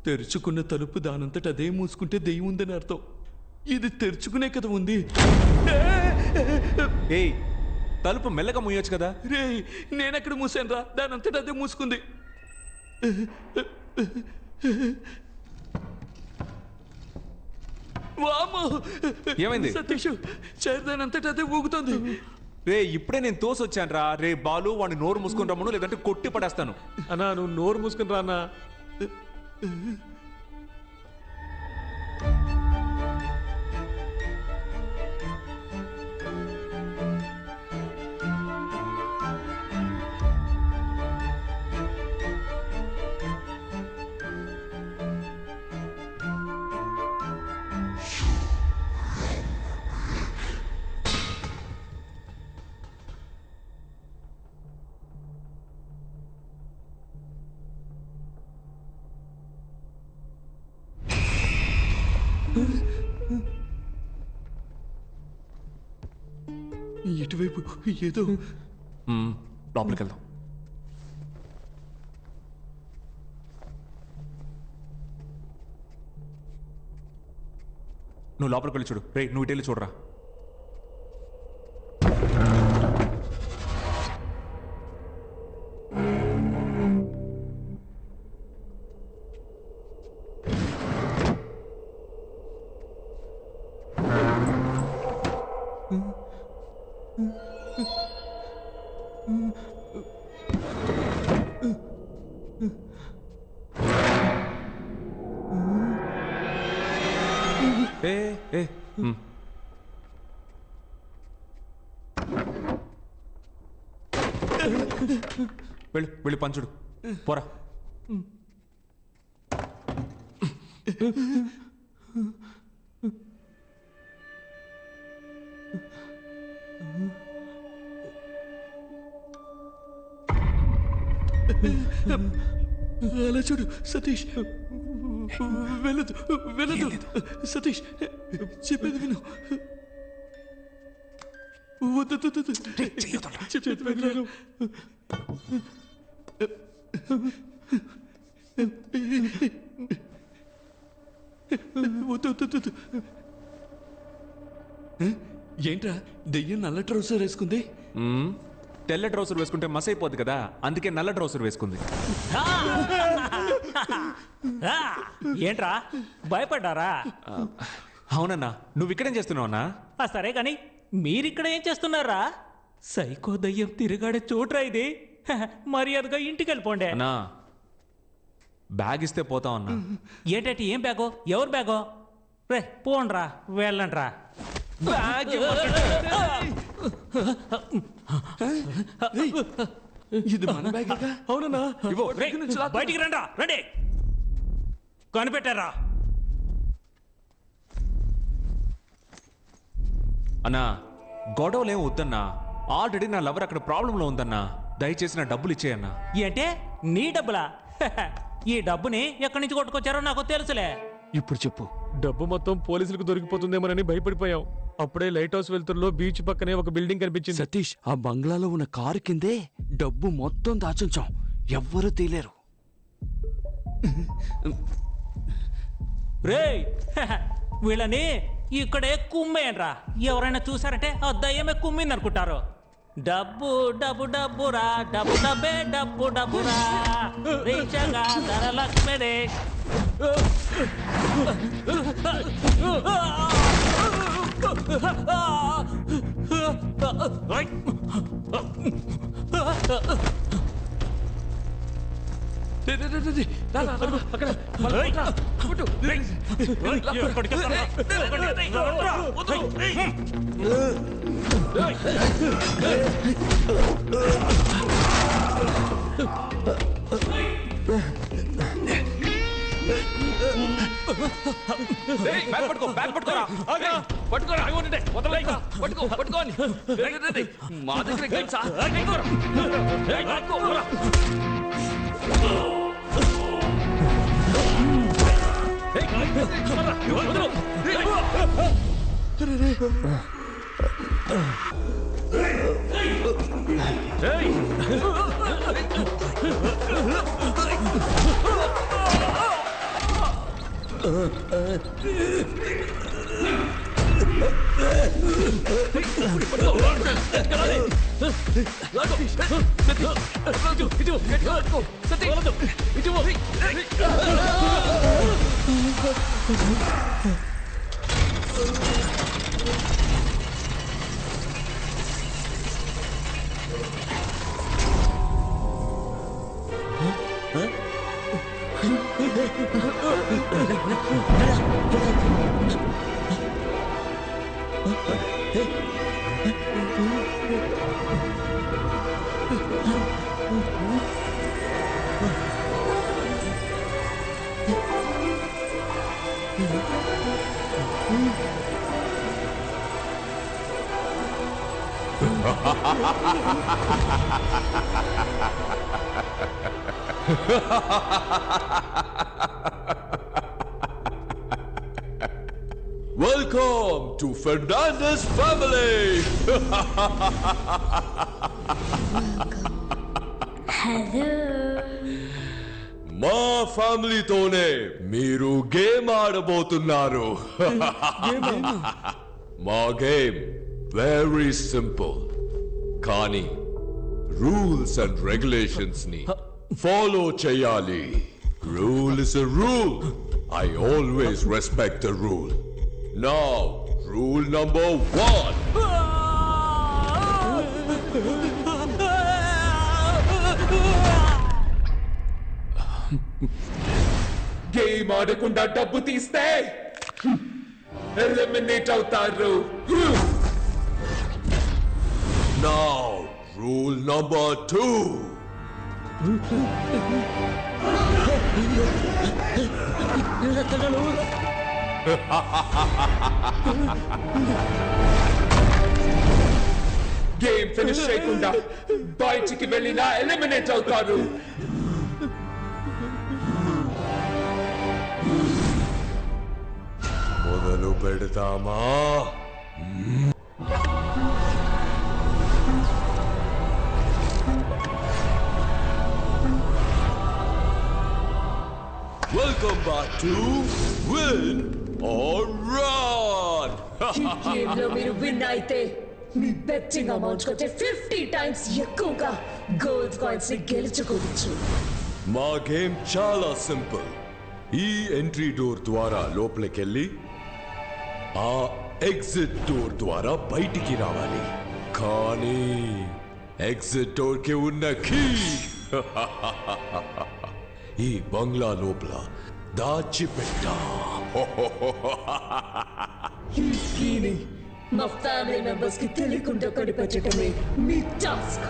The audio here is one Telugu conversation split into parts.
తెరుచుకున్న తలుపు దానంతట అదే మూసుకుంటే దెయ్యం ఉందని అర్థం. ఇది తెరుచుకునే కదా ఉంది. ఏయ్, తలుపు మెల్లగా మూయొచ్చు కదా. రే, నేనెక్కడ మూసాను రా, దానంతట అదే మూసుకుంది. ఏమైంది సతీష్? చైర్ దానంతట అదే ఊగుతుంది. రే, ఇప్పుడే నేను తోసొచ్చాను రా. రే బాలు, వాడిని నోరు మూసుకుని రమ్మను, లేదంటే కొట్టి పడేస్తాను. అన్నా నువ్వు నోరు మూసుకుని రా అన్నా. ఇటువైపు ఏదో. లోపలికి వెళ్దాం. నువ్వు లోపలికి వెళ్ళి చూడు. రే, నువ్వు ఇటు వెళ్ళి చూడరా. వెళ్ళి పంచుడు పోరా. అలా చూడు సతీష్. వెళ్ళదు వెళ్ళదు సతీష్, చెప్పేది విను. ఏంట్రా, దెయ్యం నల్ల ట్రౌసర్ వేసుకుంది? తెల్ల ట్రౌసర్ వేసుకుంటే మస్ అయిపోద్ది కదా, అందుకే నల్ల ట్రౌసర్ వేసుకుంది. ఏంట్రా భయపడ్డారా? అవునన్నా. నువ్వు ఇక్కడేం చేస్తున్నావు అన్నా? సరే కానీ మీరిక్కడ ఏం చేస్తున్నారా? సైకో దయ్యం తిరిగాడే చోట్రా ఇది. మర్యాదగా ఇంటికి వెళ్ళిపోండి. అన్నా, బ్యాగ్ ఇస్తే పోతాం అన్నా. ఏంటంటే ఏం బ్యాగో? ఎవరు బ్యాగో? రే పోండ్రా, వెళ్ళండ్రా. ఇది మన బ్యాగ్. అవునన్నా. బయటికి రండి, రండి. కనిపెట్టారా? అన్నా, గొడవలేం వద్దన్నా. ఆల్రెడీ నా లవర్ అక్కడ ప్రాబ్లంలో ఉందన్నా. దయచేసి నా డబ్బులు ఇచ్చేయన్నా. ఏంటే నీ డబ్బులా? ఈ డబ్బుని ఎక్కడి నుంచి కొట్టుకొచ్చారో నాకు తెలుసులే. ఇప్పుడు చెప్పు. డబ్బు మొత్తం పోలీసులకు దొరికిపోతుందేమోనని భయపడిపోయాం. అప్పుడే లైట్ హౌస్ వెళ్తుల్లో బీచ్ పక్కనే ఒక బిల్డింగ్ కనిపించింది. సతీష్, ఆ బంగ్లాలో ఉన్న కారు కిందే డబ్బు మొత్తం దాచుంచాం. ఎవ్వరూ తీలేరు. రేయ్, వీళ్ళని ఇక్కడే కుమ్మేయండ్రా. ఎవరైనా చూసారంటే ఆ దయ్యమే కుమ్మింది అనుకుంటారు. డబ్బు డబ్బు డబ్బురా, డబ్బు డబ్బే డబ్బు డబ్బురా. రీచగా ధనలక్ష్మిడే. మా దగ్గర Welcome to Fernandez family. మా ఫ్యామిలీతోనే మీరు గేమ్ ఆడబోతున్నారు. మా గేమ్ వెరీ సింపుల్, కానీ రూల్స్ అండ్ రెగ్యులేషన్స్ ని ఫాలో చేయాలి. Rule is a rule. I always respect the rule. Now, rule number 1. Game ఆడకుండా డబ్బు తీస్తే ఎలిమినేట్ అవుతారు. Now, rule number 2. Game finish చేయకుండా బయటికి వెళ్ళినా ఎలిమినేట్ అవుతారు. మొదలు పెడతామా? Welcome back to Win or Run. ఈ గేమ్ లో మీరు విన్ అయితే మీ బెట్టింగ్ అమౌంట్ కంటే 50 టైమ్స్ ఎక్కువగా గోల్డ్ కాయిన్స్ ని గెలుచుకోవచ్చు. మా గేమ్ చాలా సింపుల్. ఈ ఎంట్రీ డోర్ ద్వారా లోపలికెళ్ళి ఆ ఎగ్జిట్ డోర్ ద్వారా బయటికి రావాలి. కానీ ఎగ్జిట్ డోర్ కి ఉన్న కీ ఈ బంగ్లా లోపల దాచిపెట్టా. ఈ కీని మా ఫ్యామిలీ మెంబర్స్ కి తెలియకుండా కనిపెట్టడమే మీ టాస్క్.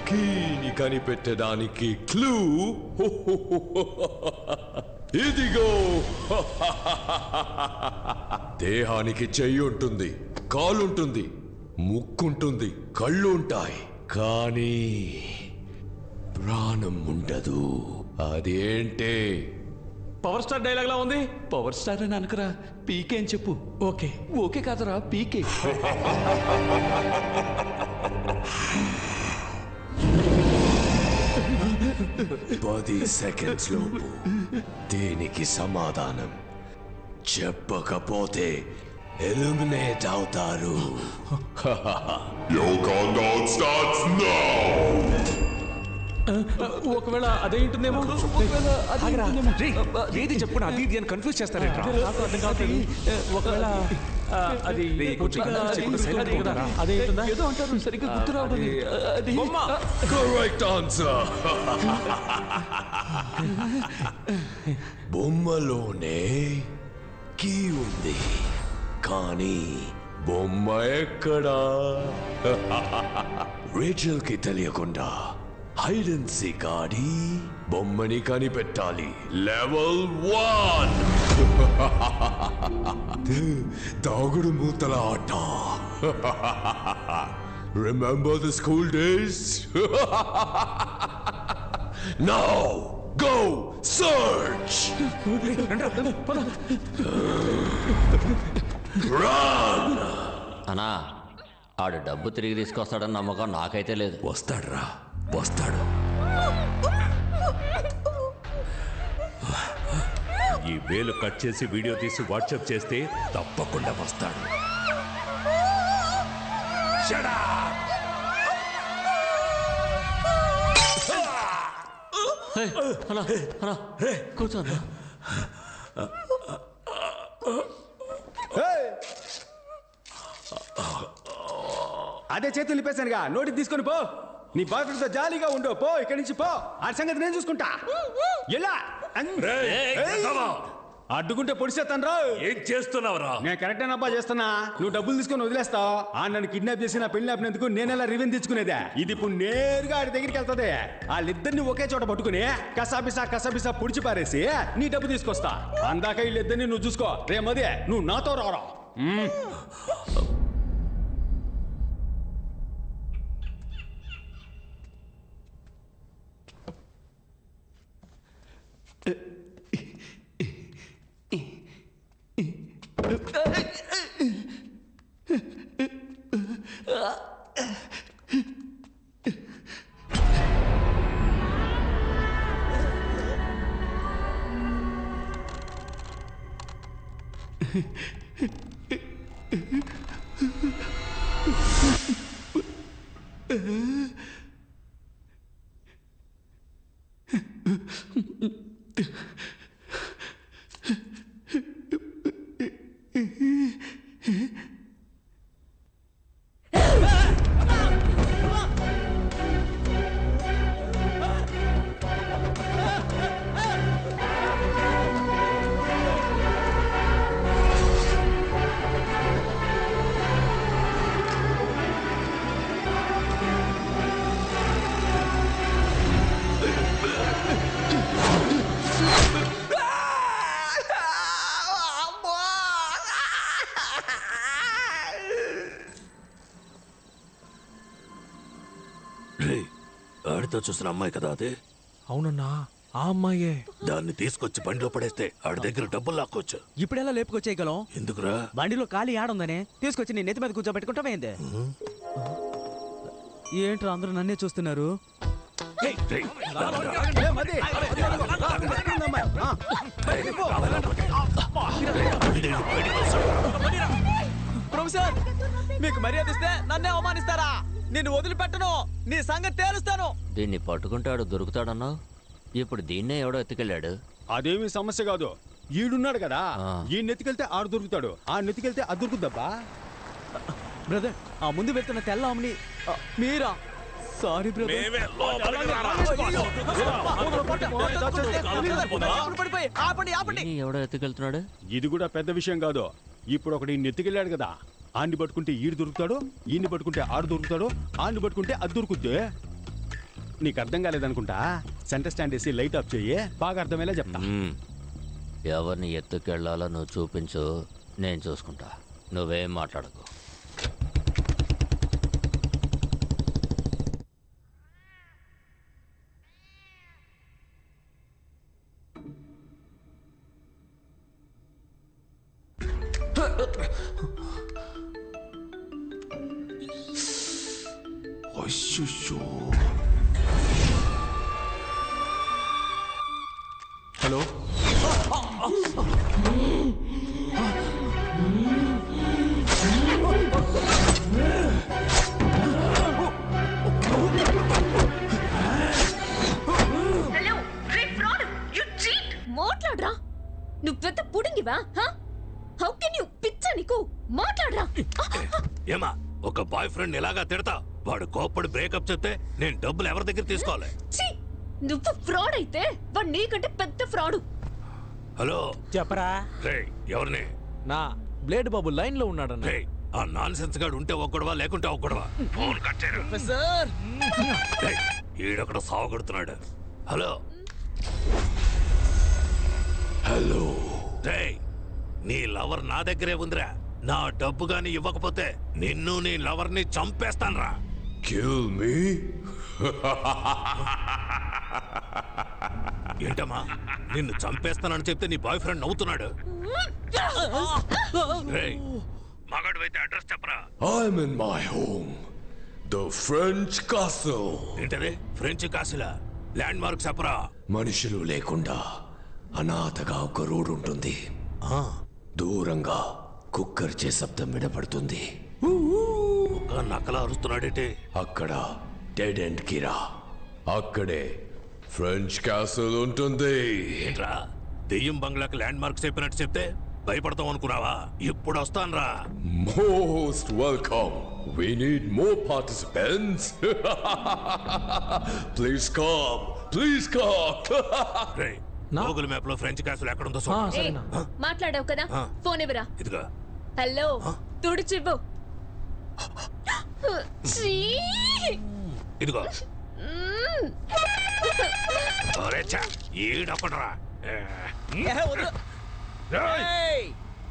కీని కనిపెట్టడానికి క్లూ ఇదిగో. దేహానికి చెయ్యి ఉంటుంది, కాలుంటుంది, ముక్కుంటుంది, కళ్ళు ఉంటాయి, కానీ ప్రాణం ఉండదు. అదేంటే? పవర్ స్టార్ డైలాగ్ లా ఉంది. పవర్ స్టార్ అని అనకరా, పీకే అని చెప్పు. ఓకే ఓకే కాదరా, పీకే. 10 సెకండ్స్ లోపు దీనికి సమాధానం చెప్పకపోతే ఎలిమినేట్ అవుతారు. Your countdown starts now. ఒకవేళ అదే ఉంటుందేమో. ఆగరా. రేయ్, ఏది చెప్పుకున్నా అది ఇది అని కన్ఫ్యూజ్ చేస్తారేంట్రా? ఒకవేళ అది రేయ్, కొంచెం confuse చేయకుండా silent గా ఉన్నారా? అదే ఉంటుందా? ఏదో అంటారు సరిగ్గా గుర్తు రావడం లేదు. అది కరెక్ట్ ఆన్సర్. బొమ్మలోనే కీ ఉంది, కానీ బొమ్మ ఎక్కడా? రేచల్ కి తెలియకుండా హైడ్ అండ్ సీక్ ఆడి బొమ్మని కనిపెట్టాలి. లెవెల్ 1 దాగుడు మూతల ఆట. Remember the school days? Now go search. అన్నా ఆడు డబ్బు తిరిగి తీసుకొస్తాడని నమ్మకం నాకైతే లేదు. వస్తాడురా, వస్తాడు. ఈ వేలు కట్ చేసి వీడియో తీసి వాట్సాప్ చేస్తే తప్పకుండా వస్తాడు. కూర్చోన్నా. అదే చేతులు నింపేశానుగా, నోటికి తీసుకొని పో. నీ బాయ్ ఫ్రెండ్ తో జాలీగా ఉండు. పో ఇక్కడి నుంచి పో. ఆ సంగతి నేను చూసుకుంటా. ఎలా అడ్డుకుంటే పొడిచేస్తాను రా. ఏం చేస్తున్నావురా? నేను కరెక్ట్ అబ్బా చేస్తున్నా. నువ్వు డబ్బులు తీసుకొని వదిలేస్తావు. ఆ నన్ను కిడ్నాప్ చేసి నా పెళ్లి ఆపినందుకు నేనెలా రివెంజ్ తెచ్చుకునేదే. ఇది ఇప్పుడు నేరుగా ఆడి దగ్గరికి వెళ్తుంది. వాళ్ళిద్దరిని ఒకే చోట పట్టుకుని కసాబిసా పుడిచి పారేసి నీ డబ్బు తీసుకొస్తా. అందాక వీళ్ళిద్దరిని నువ్వు చూసుకో. రేమదే నువ్వు నాతో రారా. ఆడితో చూసిన అమ్మాయి కదా అది? అవునన్నా, ఆ అమ్మాయే. దాన్ని తీసుకొచ్చి బండిలో పడేస్తే ఆడి దగ్గర డబ్బులు లాక్కోవచ్చు. ఇప్పుడెలా లేపుకొచ్చేయగలం? ఎందుకురా? బండిలో ఖాళీ ఆడుందనే తీసుకొచ్చి నీ నెత్తి మీద కూర్చోబెట్టుకుంటామైంది. ఏంట్రా అందరూ నన్నే చూస్తున్నారు? ప్రొఫెసర్, మీకు మర్యాద ఇస్తే నన్నే అవమానిస్తారా? నేను వదిలిపెట్టను. నీ సంగతి తేలుస్తాను. దీన్ని పట్టుకుంటాడు దొరుకుతాడన్నావు. ఇప్పుడు దీన్నే ఎవడో ఎత్తుకెళ్ళాడు. అదేమి సమస్య కాదు. ఈడున్నాడు కదా, ఈ నెత్తికెళ్తే ఆడు దొరుకుతాడు. ఆ నెత్తికెళ్తే అది దొరుకుద్దబ్బా. బ్రదర్, ఆ ముందు వెళ్తున్న తెల్ల అమ్మని మీరా? Sorry brother. ఎవడో ఎత్తుకెళ్తున్నాడు. ఇది కూడా పెద్ద విషయం కాదు. ఇప్పుడు ఒకటి నెత్తికెళ్ళాడు కదా, ఆడిని పట్టుకుంటే ఈడు దొరుకుతాడు, ఈయన్ని పట్టుకుంటే ఆడు దొరుకుతాడు, ఆడిని పట్టుకుంటే అది దొరుకుద్ది. నీకు అర్థం కాలేదనుకుంటా. సెంటర్ స్టాండ్ వేసి లైట్ ఆఫ్ చెయ్యి, బాగా అర్థమయ్యేలా చెప్తా. ఎవరిని ఎత్తుకెళ్లాలో నువ్వు చూపించు, నేను చూసుకుంటా. నువ్వేం మాట్లాడకు. హలో, మాట్లాడరా. నువ్వు పెద్ద పుడింగివా? How can you? పిచ్చ నీకు. మాట్లాడరా. ఏమా, ఒక బాయ్ ఫ్రెండ్ ఇలాగా తిడతా? వాడు కోప్పడి బ్రేకప్ చెప్తే నేను డబ్బులు ఎవరి దగ్గర తీసుకోవాలి? నువ్వు ఫ్రాడ్ అయితే వాడు నీకంటే పెద్ద ఫ్రాడు. హలో చెప్పరా. ఎవరిని? నా బ్లేడ్ బాబు లైన్ లో ఉన్నాడన్న. ఆ నాన్ సెన్స్ గాడు ఉంటే ఒక్కడవా లేకుంటే ఒక్కడవా? ఫోన్ కట్ చేయరా. ఈడొకడు సావగొడుతున్నాడు. హలో హలో, నీ లవర్ నా దగ్గరే ఉందిరా. నా డబ్బు గాని ఇవ్వకపోతే నిన్ను నీ లవర్ ని చంపేస్తాన్రా. Kill me? ఏంటమ్మా, నిన్ను చంపేస్తానని చెప్తే నీ బాయ్ ఫ్రెండ్ నవ్వుతున్నాడు. మగాడివైతే అడ్రస్ చెప్పరా. I'm in my home, the French castle. ఏంటది ఫ్రెంచ్ కాసులా? ల్యాండ్ మార్క్ చెప్పరా. మనుషులు లేకుండా అనాథగా ఒక రోడ్ ఉంటుంది. దూరంగా కుక్కర్చే శబ్దం వినపడుతుంది. నక్కలా అరుస్తున్నాడేంటి? అక్కడ డెడ్ ఎండ్ కిరా. అక్కడే ఫ్రెంచ్ క్యాసిల్ ఉంటుంది. ఏంట్రా దెయ్యం బంగ్లాకి ల్యాండ్ మార్క్ చెప్పినట్టు చెప్తే భయపడతాం అనుకున్నావా? ఇప్పుడు వస్తాన్రా. Most welcome. We need more participants. Please come. Please come. Google map లో ఫ్రెంచ్ క్యాసిల్ ఎక్కడుందో మాట్లాడావు కదా, ఫోన్ ఇవ్వరా. ఇదిగా. హలో, తుడిచివ్వు. ఇదిగో. ఈడప్పడరా.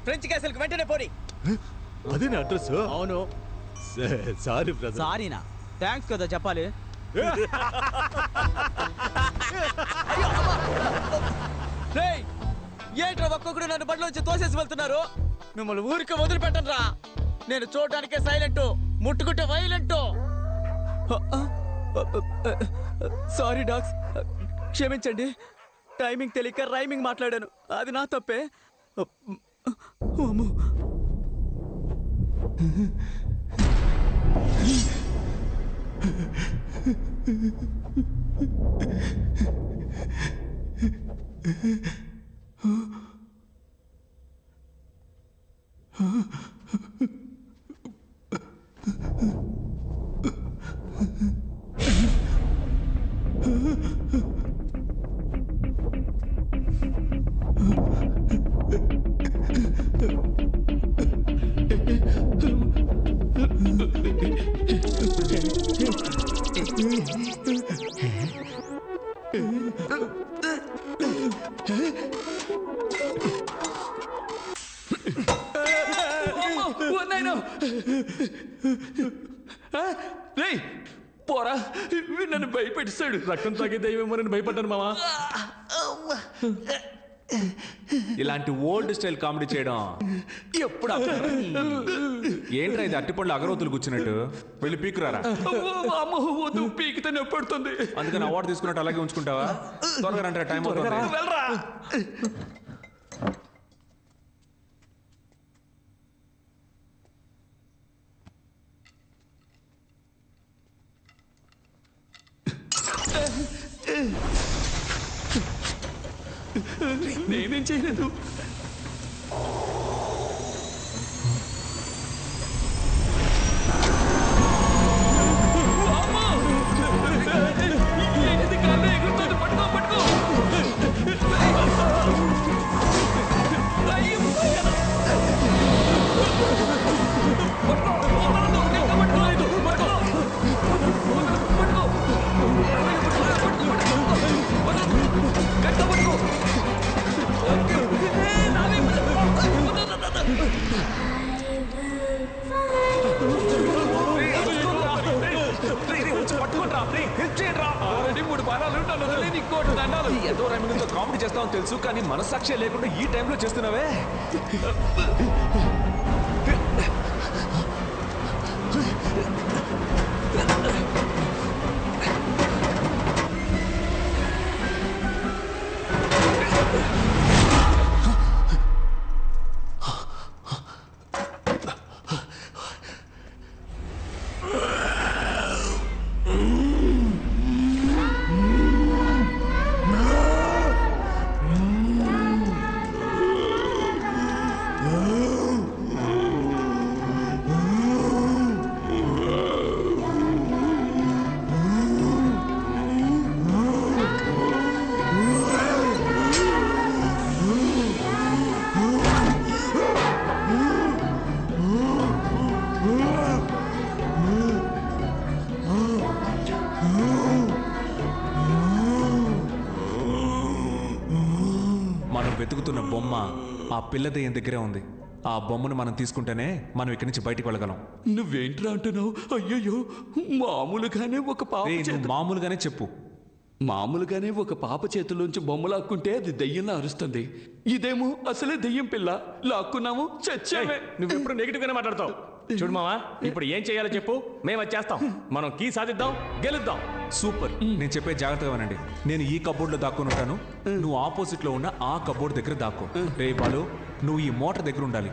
ఫ్రెంచ్ క్యాసిల్ వెంటనే పోనీ. అదే నా అడ్రస్. అవును. Sorry brother. సారీనా? థ్యాంక్స్ కదా చెప్పాలి. ఏంట్రా ఒక్కొక్కడు నన్ను బండిలోంచి తోసేసి వెళ్తున్నారు? మిమ్మల్ని ఊరికి వదిలిపెట్టను రా. నేను చూడడానికే సైలెంట్, ముట్టుకుంటే వైలెంట్. సారీ డాగ్స్, క్షమించండి. టైమింగ్ తెలియక రైమింగ్ మాట్లాడాను, అది నా తప్పే. పోరా, నన్ను భయపెట్టాడు. రక్తం తాగే దయ్యం అని భయపడ్డాను మావా. ఇలాంటి ఓల్డ్ స్టైల్ కామెడీ చేయడం ఎప్పుడు ఏంట్రా ఇది? అట్టిపళ్ళు అగరవతులు కూర్చున్నట్టు. వెళ్ళి పీకురారా. వద్దు, పీకితే నొప్పడుతుంది. అందుకని అవార్డు తీసుకున్నట్టు అలాగే ఉంచుకుంటావా? త్వరగా అంటే టైం అవుతుంది. నేనేం చేయలేదు. కామెడీ చేస్తామని తెలుసు, కానీ మనస్సాక్షి లేకుండా ఈ టైంలో చేస్తున్నావే. వెతుకుతున్న బొమ్మ ఆ పిల్ల దెయ్యం దగ్గరే ఉంది. ఆ బొమ్మను మనం తీసుకుంటేనే మనం ఇక్కడి నుంచి బయటికి వెళ్ళగలం. నువ్వేంట్రా అంటున్నావు? అయ్యయ్యో, మామూలుగానే ఒక పాప. మామూలుగానే చెప్పు. మామూలుగానే ఒక పాప చేతుల్లోంచి బొమ్మ లాక్కుంటే అది దెయ్యంలా అరుస్తుంది. ఇదేమో అసలే దెయ్యం పిల్ల, లాక్కున్నాము చచ్చామే. నువ్వు ఎప్పుడు నెగిటివ్ గానే మాట్లాడతావు. చూడు మావా, ఇప్పుడు ఏం చేయాలో చెప్పు, మేము వచ్చేస్తాం. మనం కీ సాధిద్దాం, గెలుద్దాం. సూపర్. నేను చెప్పే జాగ్రత్తగా వినండి. నేను ఈ కబోర్డ్ లో దాక్కుని ఉంటాను, నువ్వు ఆపోజిట్ లో ఉన్న ఆ కబోర్డ్ దగ్గర దాక్కో. రే బాలు, నువ్వు ఈ మోటార్ దగ్గర ఉండాలి.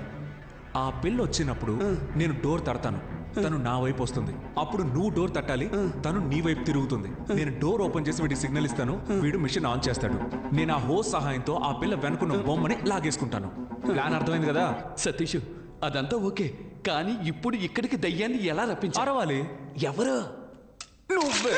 ఆ పిల్ల వచ్చినప్పుడు నేను డోర్ తడతాను, తను నా వైపు వస్తుంది. అప్పుడు నువ్వు డోర్ తట్టాలి, తను నీ వైపు తిరుగుతుంది. నేను డోర్ ఓపెన్ చేసి వీడికి సిగ్నల్ ఇస్తాను, వీడు మిషన్ ఆన్ చేస్తాడు. నేను ఆ హోస్ సహాయంతో ఆ పిల్ల వెనుకున్న బొమ్మని లాగేసుకుంటాను. ప్లాన్ అర్థమైంది కదా? సతీష్, అదంతా ఓకే, కానీ ఇప్పుడు ఇక్కడికి దయ్యాన్ని ఎలా రప్పించాలి? అరవాలి. ఎవరు? నువ్వే.